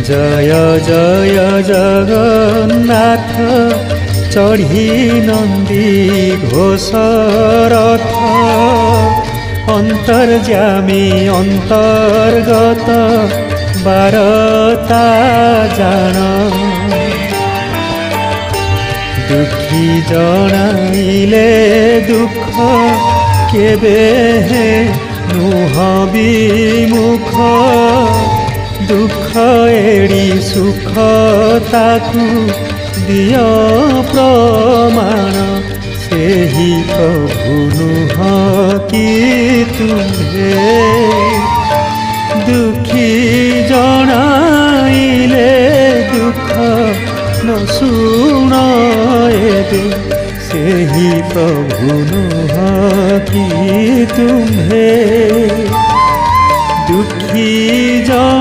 জয় জয় জগন্নাথ চঢ়ি নন্দী ঘোষ রথ অন্তর্যামী অন্তর্গত বারতা জাণ দুঃখী জনাইলে দুঃখ কেবে নুহ বিমুখ দুঃখ এড়ি সুখ তাকু দিয় প্রমাণ ସେହି ପ୍ରଭୁ ନୁହଁ କି ତୁମ୍ଭେ ଦୁଃଖୀ ଜଣାଇଲେ ଦୁଃଖ ନ ଶୁଣ ଏବେ ସେହି ପ୍ରଭୁ ନୁହଁ କି ତୁମ୍ଭେ ଦୁଃଖୀ ଜଣା